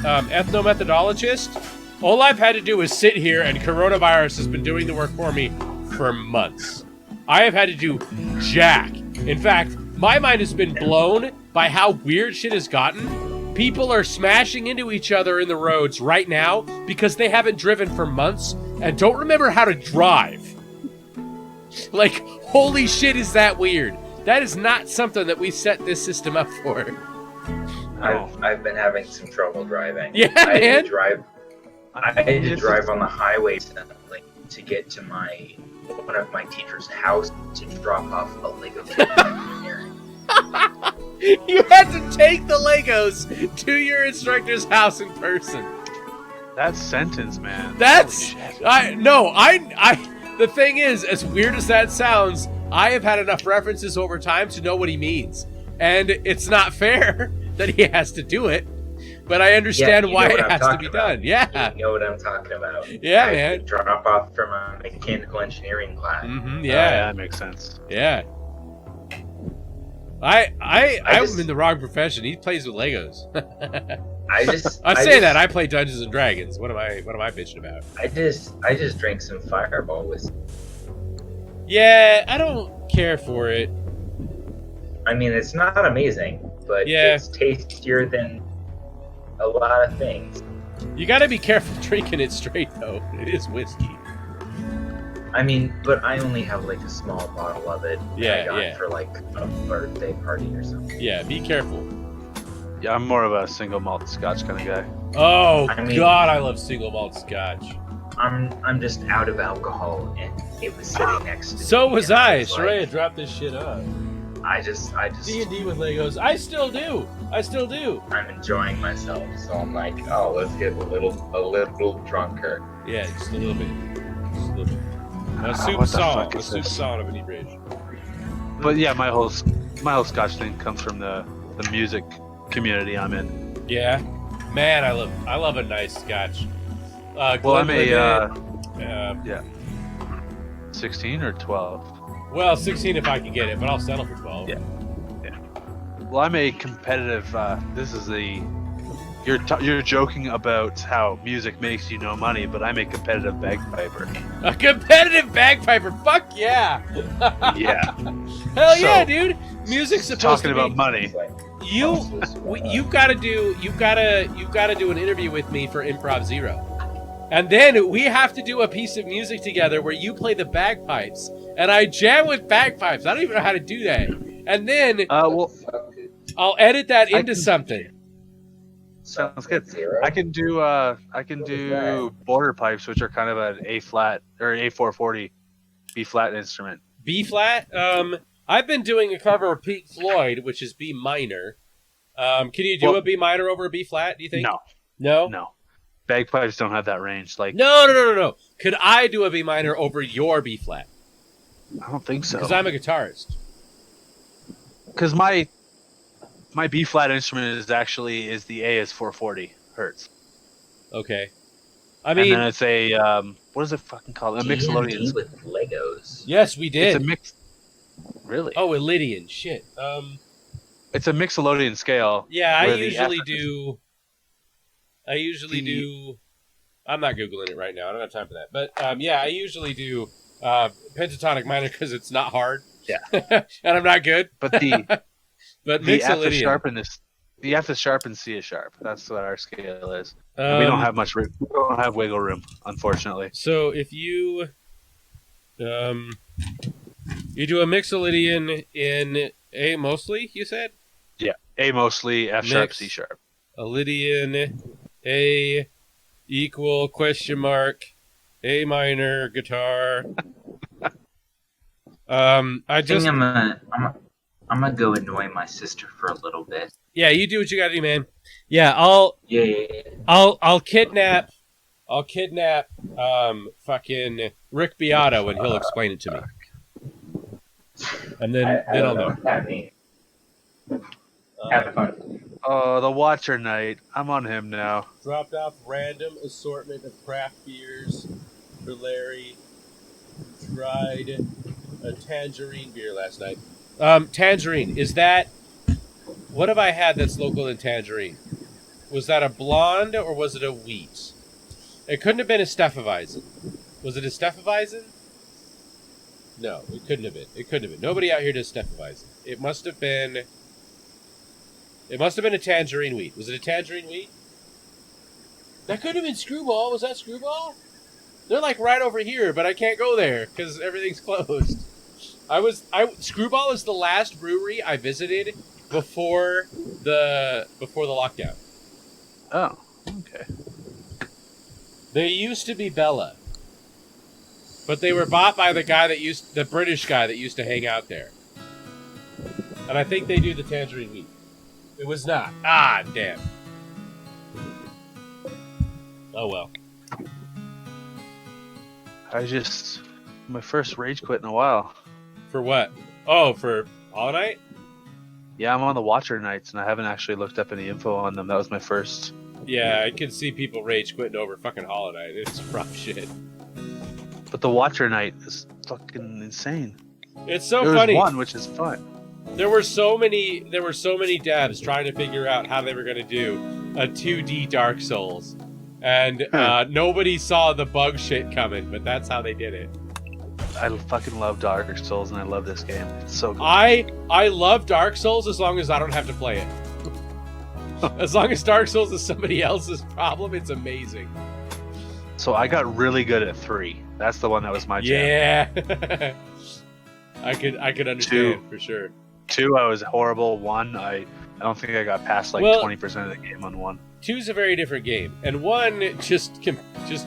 ethnomethodologist, all I've had to do is sit here, and coronavirus has been doing the work for me for months. I have had to do jack. In fact, my mind has been blown by how weird shit has gotten. People are smashing into each other in the roads right now because they haven't driven for months and don't remember how to drive. Like, holy shit, is that weird? That is not something that we set this system up for. I've been having some trouble driving. Yeah, I man. had to drive on the highway to get to one of my teacher's house to drop off a Lego kit. You had to take the Legos to your instructor's house in person. That sentence, man. That's Holy shit. The thing is, as weird as that sounds, I have had enough references over time to know what he means. And it's not fair that he has to do it, but I understand why it has to be done. Yeah. You know what I'm talking about. Yeah, I man. Drop off from a mechanical engineering class. Mm-hmm, Yeah, yeah. that makes sense. Yeah. I'm in the wrong profession. He plays with Legos. I say I play Dungeons and Dragons. What am I bitching about? I just drank some Fireball whiskey. Yeah, I don't care for it. I mean, it's not amazing, but Yeah. it's tastier than a lot of things. You got to be careful drinking it straight, though. It is whiskey. I mean, but I only have like a small bottle of it. Yeah, that I got yeah. for like a birthday party or something. Yeah, be careful. Yeah, I'm more of a single malt scotch kind of guy. Oh, I mean- God, I love single malt scotch. I'm just out of alcohol, and it was sitting next to me. So was and I. was Sharaya like, dropped this shit up. I just D&D with Legos. I still do. I'm enjoying myself, so I'm like, oh, let's get a little drunker. Yeah, just a little bit. Just a little bit. A soup what the song. fuck A is soup this? song of an bridge. But yeah, my whole scotch thing comes from the music community I'm in. Yeah. Man, I love a nice scotch. Well, I'm yeah. 16 or 12. Well, 16 if I can get it, but I'll settle for 12. Yeah. Well, I'm a competitive. You're joking about how music makes you no money, but I'm a competitive bagpiper. A competitive bagpiper. Fuck yeah. Yeah. Hell yeah, So, dude. Music's supposed Talking to about be. money. It's like, You've got to do an interview with me for Improv Zero, and then we have to do a piece of music together where you play the bagpipes and I jam with bagpipes. I don't even know how to do that, and then Well, I'll edit that I into can- something. sounds good. Zero? I can do border pipes, which are kind of an A flat or A440 B flat instrument. B flat. I've been doing a cover of Pink Floyd, which is B minor. Can you do Well- a B minor over a B flat? Do you think? No, No. no. Bagpipes don't have that range. Like, No. Could I do a B minor over your B flat? I don't think so. Because I'm a guitarist. Because my B flat instrument is the A is 440 hertz. Okay. I And mean, then it's a what is it fucking called? A D&D mixolydian. with Legos. yes, we did. It's a mix. Really? Oh, a Lydian. Shit. It's a mixolydian scale. Yeah, I where the usually F- do. I'm not googling it right now. I don't have time for that. But yeah, I usually do pentatonic minor because it's not hard. Yeah. And I'm not good. But the But the F is mixolydian. sharp in this. You have to sharpen C a sharp. That's what our scale is. And we don't have much. We don't have wiggle room, unfortunately. So if you you do a Mixolydian in A mostly, you said? Yeah, A mostly, F sharp, C sharp. Lydian, A equal question mark, A minor guitar. I just I'm gonna go annoy my sister for a little bit. yeah, you do what you gotta do, man. Yeah, Yeah. I'll kidnap fucking Rick Beato and he'll explain it to me. And then I'll know. what that means. Have fun. Oh, the Watcher Knight. I'm on him now. Dropped off random assortment of craft beers for Larry. Tried a tangerine beer last night. Tangerine, is that... What have I had that's local in tangerine? Was that a blonde or was it a wheat? It couldn't have been a Steffenweizen. Was it a Steffenweizen? No, it couldn't have been. It couldn't have been. Nobody out here does Steffenweizen. It must have been... It must have been a tangerine wheat. Was it a tangerine wheat? That could have been Screwball. Was that Screwball? They're like right over here, but I can't go there because everything's closed. Screwball is the last brewery I visited before the lockdown. Oh, okay. They used to be Bella, but they were bought by the British guy that used to hang out there. And I think they do the tangerine wheat. It was not. Ah, damn. Oh well. My first rage quit in a while. For what? Oh, for Hollow Knight? Yeah, I'm on the Watcher Knights, and I haven't actually looked up any info on them. That was my first. Yeah, I can see people rage quitting over fucking Hollow Knight. It's rough shit. But the Watcher Knight is fucking insane. It's so There was funny. one, which is fun. There were so many devs trying to figure out how they were going to do a 2D Dark Souls. And nobody saw the bug shit coming, but that's how they did it. I fucking love Dark Souls, and I love this game. It's so good. I love Dark Souls as long as I don't have to play it. As long as Dark Souls is somebody else's problem, it's amazing. So I got really good at 3. That's the one that was my jam. Yeah. I could understand 2. for sure. 2, I was horrible. 1, I don't think I got past 20% of the game on 1. 2 is a very different game, and 1 just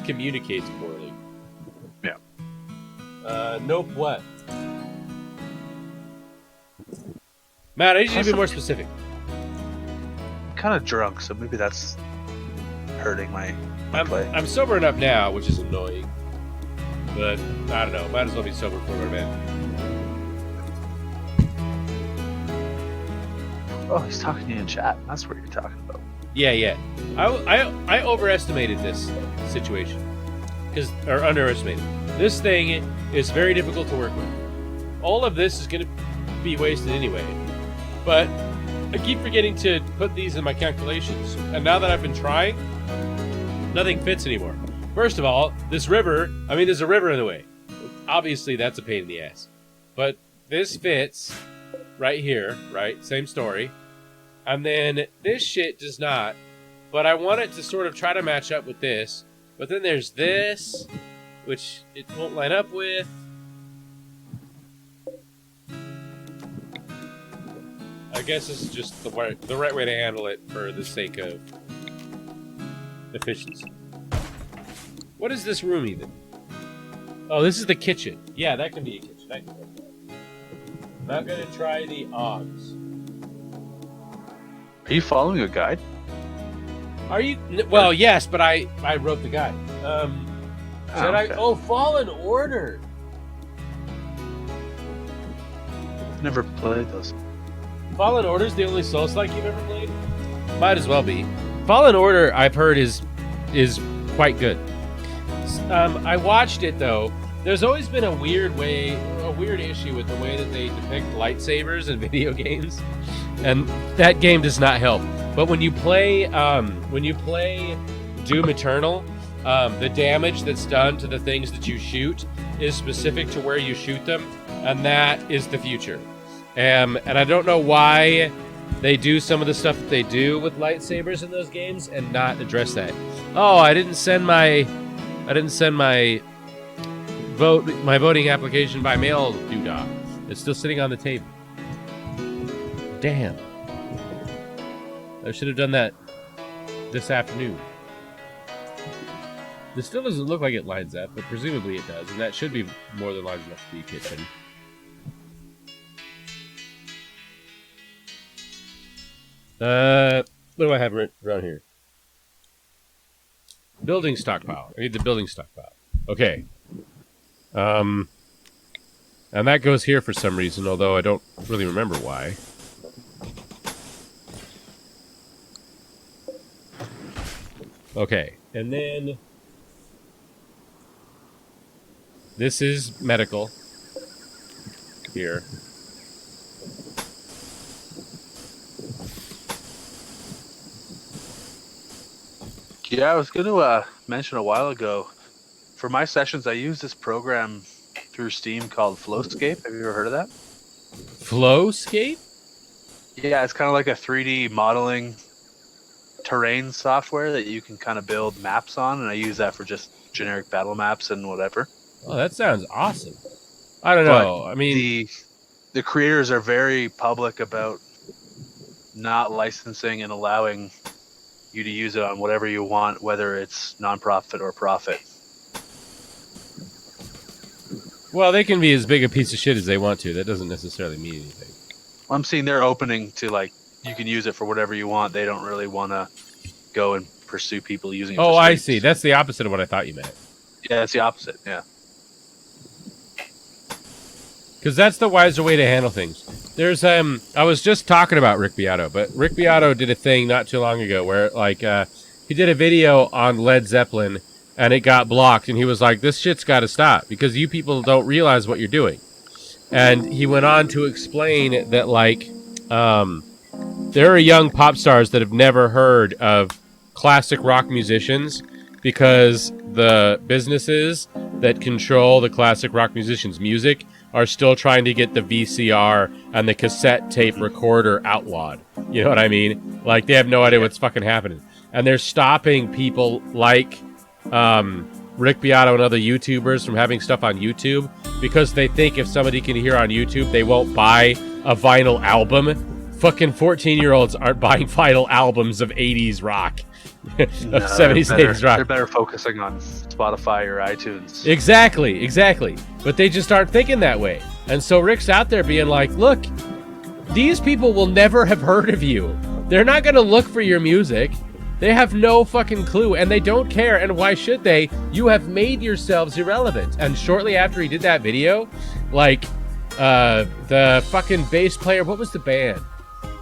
communicates poorly. Yeah. Nope. What? Matt, I need you to be more specific. I'm kind of drunk, so maybe that's hurting my play. I'm sobering up now, which is annoying. But I don't know. Might as well be sober before I go to bed. Oh, he's talking to you in chat. That's what you're talking about. Yeah. I overestimated this situation, or underestimated. This thing is very difficult to work with. All of this is going to be wasted anyway. But I keep forgetting to put these in my calculations, and now that I've been trying, nothing fits anymore. First of all, there's a river in the way. Obviously, that's a pain in the ass. But this fits right here, right? Same story. And then this shit does not. But I want it to sort of try to match up with this. But then there's this, which it won't line up with. I guess this is just the right way to handle it for the sake of efficiency. What is this room even? Oh, this is the kitchen. Yeah, that can be a kitchen. I can work that. I'm gonna try the Ogs. Are you following a guide? Are you? Well, yes, but I wrote the guide. Okay. Fallen Order. I've never played those. Fallen Order's the only Souls-like you've ever played? Might as well be. Fallen Order, I've heard, is quite good. I watched it though. There's always been a weird issue with the way that they depict lightsabers in video games, and that game does not help. But when you play Doom Eternal, the damage that's done to the things that you shoot is specific to where you shoot them, and that is the future. And I don't know why they do some of the stuff that they do with lightsabers in those games and not address that. Oh, I didn't send my voting application by mail, doodah. It's still sitting on the table. Damn. I should have done that this afternoon. This still doesn't look like it lines up, but presumably it does, and that should be more than large enough to be a kitchen. What do I have around here? Building stockpile. I need the building stockpile. Okay. And that goes here for some reason, although I don't really remember why. Okay, and then this is medical here. Yeah, I was going to mention a while ago, for my sessions, I use this program through Steam called Flowscape. Have you ever heard of that? Flowscape? Yeah, it's kind of like a 3D modeling terrain software that you can kind of build maps on, and I use that for just generic battle maps and whatever. Oh, that sounds awesome. I don't know. I mean, the creators are very public about not licensing and allowing you to use it on whatever you want, whether it's nonprofit or profit. well, they can be as big a piece of shit as they want to. That doesn't necessarily mean anything. I'm seeing they're opening to, like, you can use it for whatever you want. They don't really want to go and pursue people using it. Oh, for I streams. see. That's the opposite of what I thought you meant. Yeah, it's the opposite. Yeah. Because that's the wiser way to handle things. There's I was just talking about Rick Beato, but Rick Beato did a thing not too long ago where he did a video on Led Zeppelin and it got blocked, and he was like, "This shit's got to stop because you people don't realize what you're doing." And he went on to explain that there are young pop stars that have never heard of classic rock musicians because the businesses that control the classic rock musicians' music are still trying to get the VCR and the cassette tape recorder outlawed. You know what I mean? Like, they have no idea what's fucking happening. And they're stopping people like Rick Beato and other YouTubers from having stuff on YouTube because they think if somebody can hear on YouTube, they won't buy a vinyl album. Fucking 14-year-olds aren't buying vinyl albums of 80s rock. Of 70s, 80s rock. They're better focusing on Spotify or iTunes. Exactly. But they just aren't thinking that way. And so Rick's out there being like, look, these people will never have heard of you. They're not going to look for your music. They have no fucking clue, and they don't care, and why should they? You have made yourselves irrelevant. And shortly after he did that video, the fucking bass player, what was the band?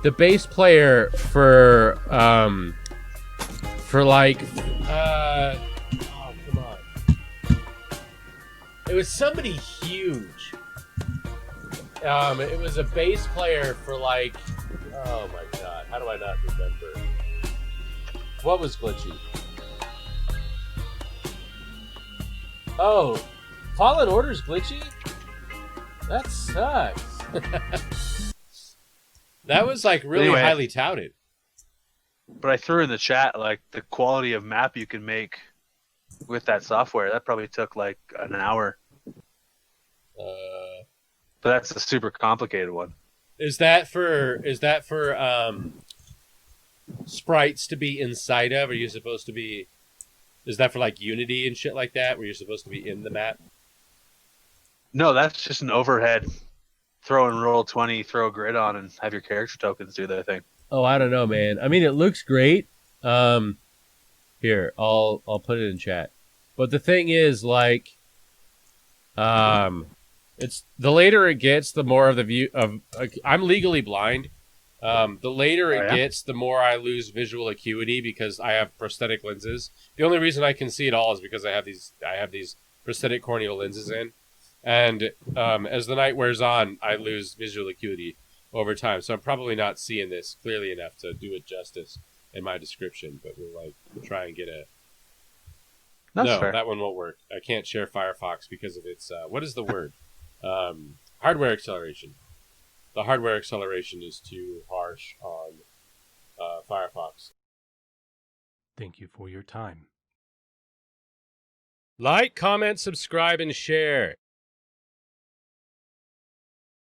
The bass player for oh, come on. It was somebody huge. It was a bass player for oh my god, how do I not remember? What was glitchy? Oh, Fallen Order's glitchy? That sucks. That was really Anyway. highly touted. But I threw in the chat, the quality of map you can make with that software. That probably took an hour. But that's a super complicated one. Is that for sprites to be inside of? Are you supposed to be? Is that for Unity and shit like that, where you're supposed to be in the map? No, that's just an overhead. Throw in roll 20, throw a grid on, and have your character tokens do their thing. Oh, I don't know, man. I mean, it looks great. Here, I'll put it in chat. But the thing is, it's the later it gets, the more of the view of. I'm legally blind. The later it gets, the more I lose visual acuity because I have prosthetic lenses. The only reason I can see it all is because I have these prosthetic corneal lenses in, and as the night wears on, I lose visual acuity over time. So I'm probably not seeing this clearly enough to do it justice in my description. But we'll try and get a. That's fair. That one won't work. I can't share Firefox because of its what is the word? Hardware acceleration. The hardware acceleration is too hard harsh on Firefox. Thank you for your time. Like, comment, subscribe, and share.